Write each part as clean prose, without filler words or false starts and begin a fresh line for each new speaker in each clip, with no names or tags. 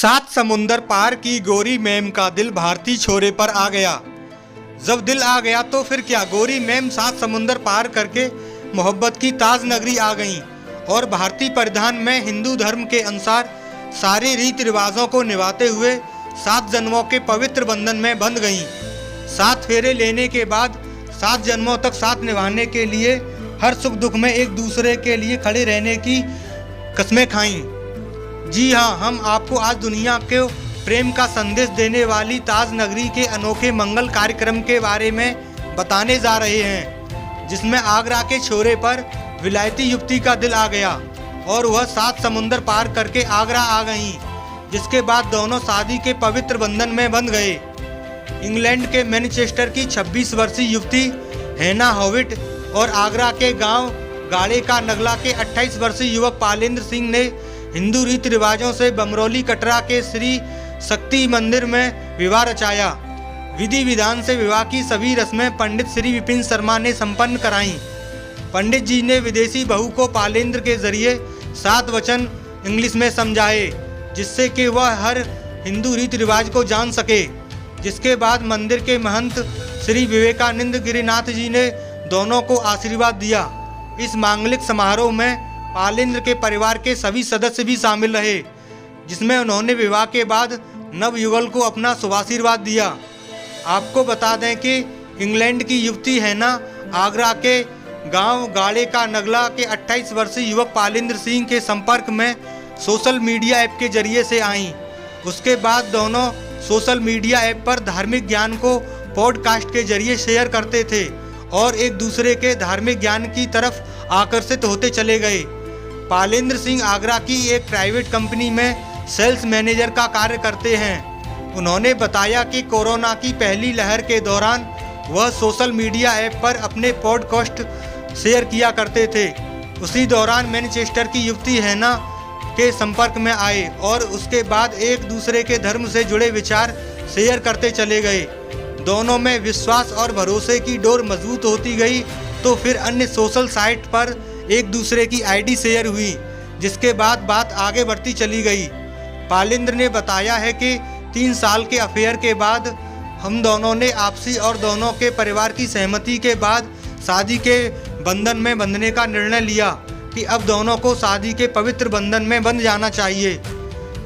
सात समुंदर पार की गोरी मैम का दिल भारतीय छोरे पर आ गया। जब दिल आ गया तो फिर क्या, गोरी मैम सात समुंदर पार करके मोहब्बत की ताज नगरी आ गईं और भारतीय परिधान में हिंदू धर्म के अनुसार सारे रीति रिवाजों को निभाते हुए 7 जन्मों के पवित्र बंधन में बंध गईं। 7 फेरे लेने के बाद 7 जन्मों तक साथ निभाने के लिए हर सुख दुख में एक दूसरे के लिए खड़े रहने की कस्में खाईं। जी हाँ, हम आपको आज दुनिया के प्रेम का संदेश देने वाली ताज नगरी के अनोखे मंगल कार्यक्रम के बारे में बताने जा रहे हैं, जिसमें आगरा के छोरे पर विलायती युवती का दिल आ गया और वह 7 समुंदर पार करके आगरा आ गईं, जिसके बाद दोनों शादी के पवित्र बंधन में बंध गए। इंग्लैंड के मैनचेस्टर की 26 वर्षीय युवती हैना हॉविट और आगरा के गांव गाड़े का नगला के 28 वर्षीय युवक पालेंद्र सिंह ने हिंदू रीति रिवाजों से बमरौली कटरा के श्री शक्ति मंदिर में विवाह रचाया। विधि विधान से विवाह की सभी रस्में पंडित श्री विपिन शर्मा ने संपन्न कराईं। पंडित जी ने विदेशी बहू को पालेंद्र के जरिए 7 वचन इंग्लिश में समझाए, जिससे कि वह हर हिंदू रीति रिवाज को जान सके। जिसके बाद मंदिर के महंत श्री विवेकानंद गिरिनाथ जी ने दोनों को आशीर्वाद दिया। इस मांगलिक समारोह में पालेंद्र के परिवार के सभी सदस्य भी शामिल रहे, जिसमें उन्होंने विवाह के बाद नवयुगल को अपना शुभाशीर्वाद दिया। आपको बता दें कि इंग्लैंड की युवती हैना आगरा के गांव गाड़े का नगला के 28 वर्षीय युवक पालेंद्र सिंह के संपर्क में सोशल मीडिया ऐप के जरिए से आईं। उसके बाद दोनों सोशल मीडिया ऐप पर धार्मिक ज्ञान को पॉडकास्ट के जरिए शेयर करते थे और एक दूसरे के धार्मिक ज्ञान की तरफ आकर्षित होते चले गए। पालेंद्र सिंह आगरा की एक प्राइवेट कंपनी में सेल्स मैनेजर का कार्य करते हैं। उन्होंने बताया कि कोरोना की पहली लहर के दौरान वह सोशल मीडिया ऐप पर अपने पॉडकास्ट शेयर किया करते थे। उसी दौरान मैनचेस्टर की युवती हैना के संपर्क में आए और उसके बाद एक दूसरे के धर्म से जुड़े विचार शेयर करते चले गए। दोनों में विश्वास और भरोसे की डोर मजबूत होती गई, तो फिर अन्य सोशल साइट पर एक दूसरे की आईडी शेयर हुई, जिसके बाद बात आगे बढ़ती चली गई। पालेंद्र ने बताया है कि 3 साल के अफेयर के बाद हम दोनों ने आपसी और दोनों के परिवार की सहमति के बाद शादी के बंधन में बंधने का निर्णय लिया कि अब दोनों को शादी के पवित्र बंधन में बंध जाना चाहिए।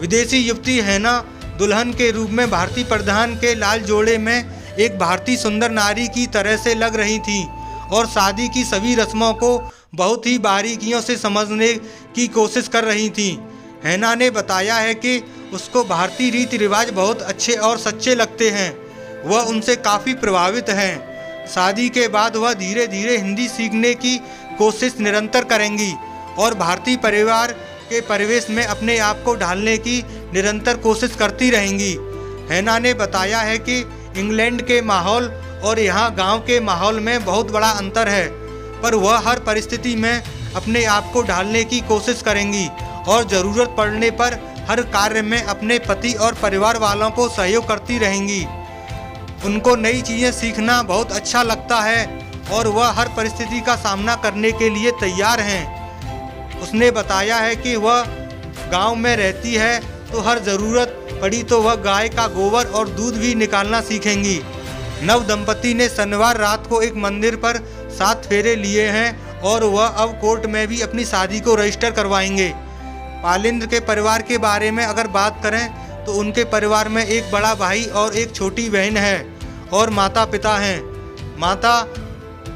विदेशी युवती हैना दुल्हन के रूप में भारतीय प्रधान के लाल जोड़े में एक भारतीय सुंदर नारी की तरह से लग रही थी और शादी की सभी रस्मों को बहुत ही बारीकियों से समझने की कोशिश कर रही थी। हैना ने बताया है कि उसको भारतीय रीति रिवाज बहुत अच्छे और सच्चे लगते हैं। वह उनसे काफ़ी प्रभावित हैं। शादी के बाद वह धीरे धीरे हिंदी सीखने की कोशिश निरंतर करेंगी और भारतीय परिवार के परिवेश में अपने आप को ढालने की निरंतर कोशिश करती रहेंगी। हैना ने बताया है कि इंग्लैंड के माहौल और यहाँ गांव के माहौल में बहुत बड़ा अंतर है, पर वह हर परिस्थिति में अपने आप को ढालने की कोशिश करेंगी और ज़रूरत पड़ने पर हर कार्य में अपने पति और परिवार वालों को सहयोग करती रहेंगी। उनको नई चीज़ें सीखना बहुत अच्छा लगता है और वह हर परिस्थिति का सामना करने के लिए तैयार हैं। उसने बताया है कि वह गांव में रहती है तो हर ज़रूरत पड़ी तो वह गाय का गोबर और दूध भी निकालना सीखेंगी। नव दंपति ने शनिवार रात को एक मंदिर पर 7 फेरे लिए हैं और वह अब कोर्ट में भी अपनी शादी को रजिस्टर करवाएंगे। पालेंद्र के परिवार के बारे में अगर बात करें तो उनके परिवार में एक बड़ा भाई और एक छोटी बहन है और माता पिता हैं। माता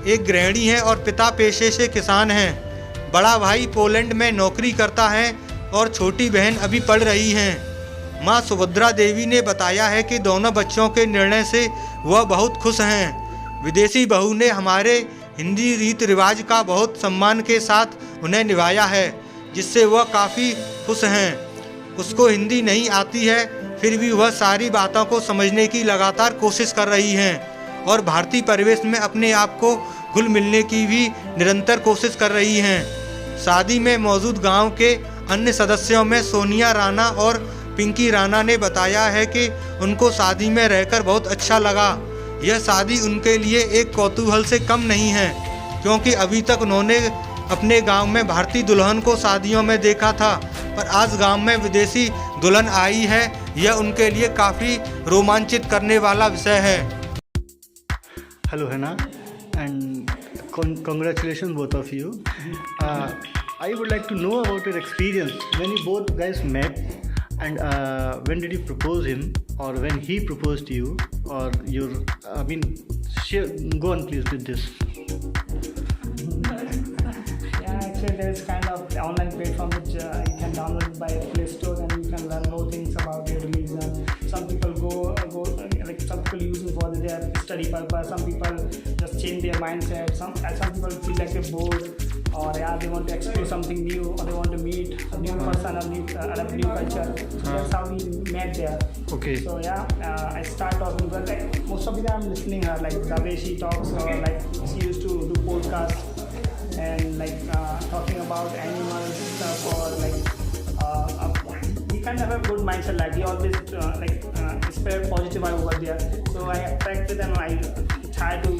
एक गृहिणी है और पिता पेशे से किसान हैं। बड़ा भाई पोलैंड में नौकरी करता है और छोटी बहन अभी पढ़ रही हैं। माँ सुभद्रा देवी ने बताया है कि दोनों बच्चों के निर्णय से वह बहुत खुश हैं। विदेशी बहू ने हमारे हिंदी रीति रिवाज का बहुत सम्मान के साथ उन्हें निभाया है, जिससे वह काफ़ी खुश हैं। उसको हिंदी नहीं आती है, फिर भी वह सारी बातों को समझने की लगातार कोशिश कर रही हैं और भारतीय परिवेश में अपने आप को घुल मिलने की भी निरंतर कोशिश कर रही हैं। शादी में मौजूद गांव के अन्य सदस्यों में सोनिया राणा और पिंकी राणा ने बताया है कि उनको शादी में रहकर बहुत अच्छा लगा। यह शादी उनके लिए एक कौतूहल से कम नहीं है, क्योंकि अभी तक उन्होंने अपने गांव में भारतीय दुल्हन को शादियों में देखा था, पर आज गांव में विदेशी दुल्हन आई है, यह उनके लिए काफ़ी रोमांचित करने वाला विषय है।
Hello Hannah, and congratulations both of you. I would like to know about your experience when you both guys met, and when did you propose him, or when he proposed to you, or your, I mean, share, go on please with this.
Yeah, actually there's kind of online platform which you can download by Play Store, and you can learn more things about your religion. Some people go like some people use it for their study purpose. Some people just change their mindset. Some people feel like they're bored, or yeah, they want to explore something new, or they want to meet a new person or new culture. So that's how we met there.
Okay.
So yeah, I start talking, but like most of the time I'm listening her, like the way she talks, or like she used to do podcasts and like talking about animals stuff, or like he kind of have a good mindset. Like he always spread positive vibe over there. So I attracted them. I tried to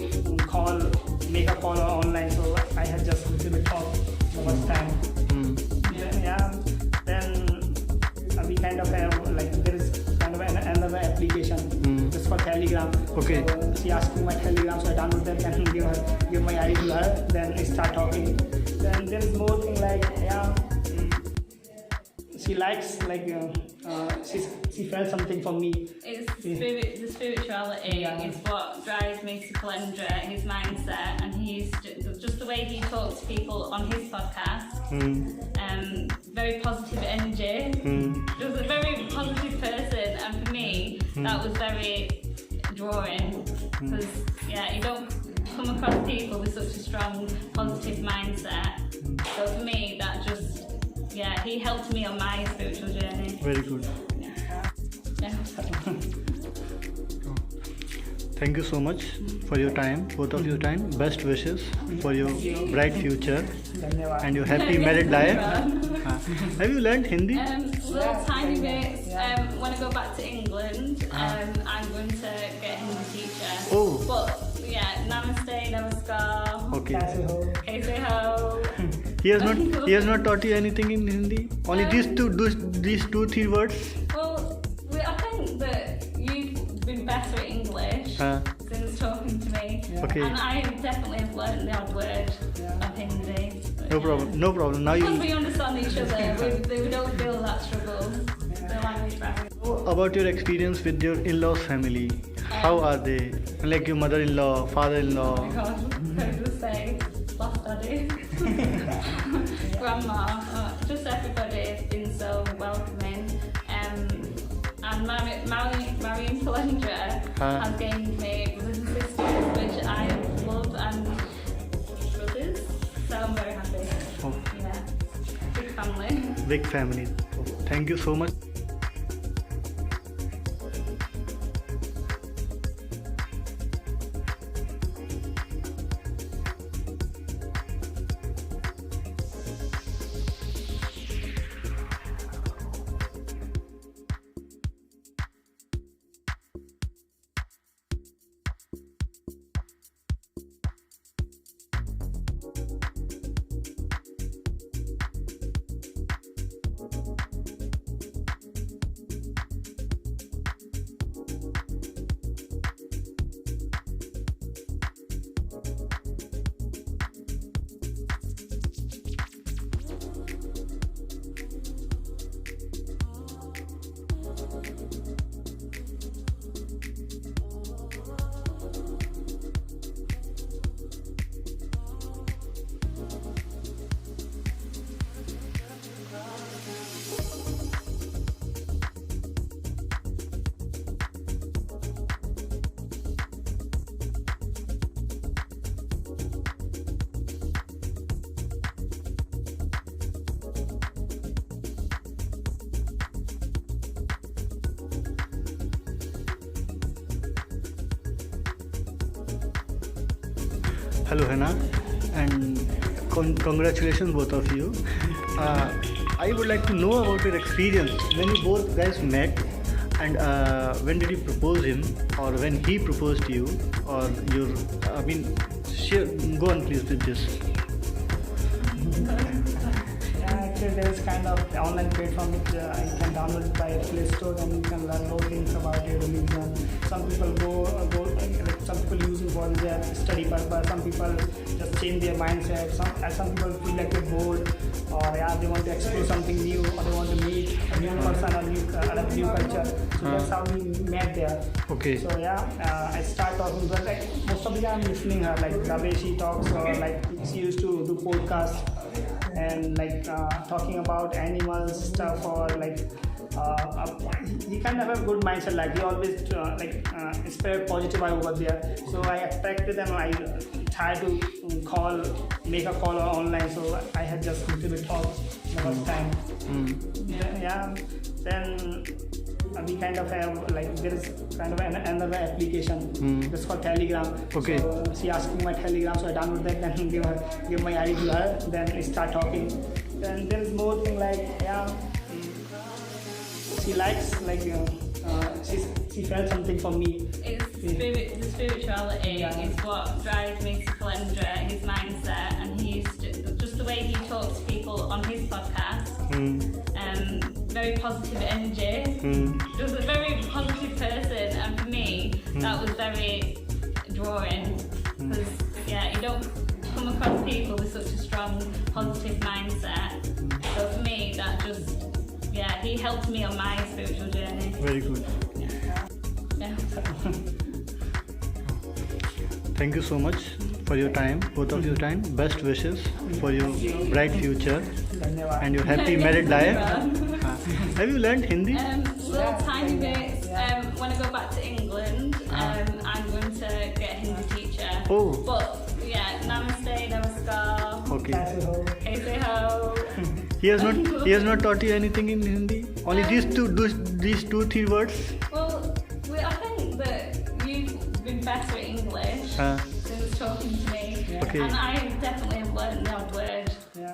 make a call online. So I had just a little bit talk the first time. Yeah. Then we kind of have like there is kind of another application. It's called Telegram.
Okay.
So she asked me my Telegram, so I download that and give my ID to her. Then I start talking. Then there is more thing like she likes like she felt something from me.
It's the spirituality.
Yeah.
It's what drives me to Kalendra, his mindset, and he's just the way he talks to people on his podcast. Very positive energy. Just a very positive person, and for me, that was very drawing. Because you don't come across people with such a strong positive mindset. So for me, that just he helped me on my spiritual journey.
Very good.
Yeah.
Thank you so much for your time, both of your time. Best wishes for your bright future
धन्यवाद.
and your happy married life. Have you learned Hindi?
Little tiny bits. When I go back to England, I'm going to get a Hindi teacher.
Oh.
But namaste, namaskar.
Okay.
कैसे हो?
Kaise ho?
He has not taught you anything in Hindi. Only these two, three words.
Well, I think that you've been better at English since talking to me.
Okay.
And I definitely have learned the odd word of Hindi. But
No problem. No problem. Now
Because we
you
understand each other, we don't feel that struggle. The language barrier.
know about your experience with your in-laws family. How are they? Like your mother-in-law, father-in-law.
God, I just say, last daddy, grandma, just everybody has been so welcoming. And Marion Kalendra has gained me brothers and sisters, which I love, and brothers, so I'm very happy.
Oh,
Yeah, big family.
big family. Thank you so much. Hello Hannah, and congratulations both of you. I would like to know about your experience when you both guys met, and when did you propose him, or when he proposed to you, or your, I mean, share, go on please with this.
actually there is kind of online platform which you can download it by Play Store, and you can learn more things about your religion. Some people like some people use it for their study purpose. Some people just change their mindset. Some people feel like they're bored, or they want to explore something new, or they want to meet a new person or new culture. So that's how we met there.
Okay.
So I start talking, but like most of the time I'm listening her, like the way she talks, or like she used to do podcasts and like talking about animals stuff, or like he kind of have a good mindset. Like he always inspire positive vibe over there. So I attracted them. I tried to make a call online. So I had just little bit talk the first time. Then we kind of have like there is kind of another application that's called Telegram.
Okay.
So she asked me my Telegram, so I download that and give my ID to her. Then we start talking. Then there is more thing like she likes like she felt something for me.
The spirituality is what drives me to Kalendra, his mindset, and he used to, just the way he talks to people on his podcast. Very positive energy. Just a very positive person, and for me, that was very drawing. Because you don't come across people with such a strong positive mindset. So for me, that just he helped me on my spiritual journey.
Very good.
Yeah.
Thank you so much for your time, both of your time. Best wishes for your bright future
Dhanyawad.
and your happy married life. Have you learned Hindi?
Little tiny bits. When I go back to England, I'm going to get a Hindi teacher.
Oh.
But namaste, namaskar.
Okay.
Kaise ho.
He has not taught you anything in Hindi. Only these two, three words.
Well, I think that you've been better at English since talking to me,
Okay.
and I definitely have learned the odd word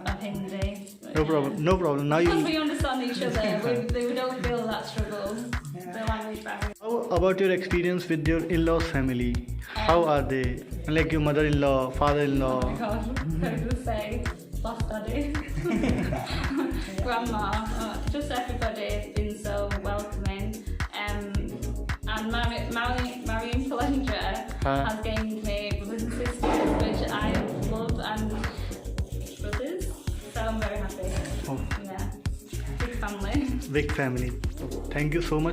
of Hindi. But
No problem. Now
Because
you.
we understand each other, we don't feel that struggle. The language barrier.
How about your experience with your in-laws family? How are they? Like your mother-in-law, father-in-law.
Oh my God, I was going to say, last daddy, grandma, just everybody has been so welcoming. And Marion Kalendra has gained me brothers and sisters, which I love, and brothers, so I'm very happy.
Oh.
Yeah, big family.
Big family. Thank you so much.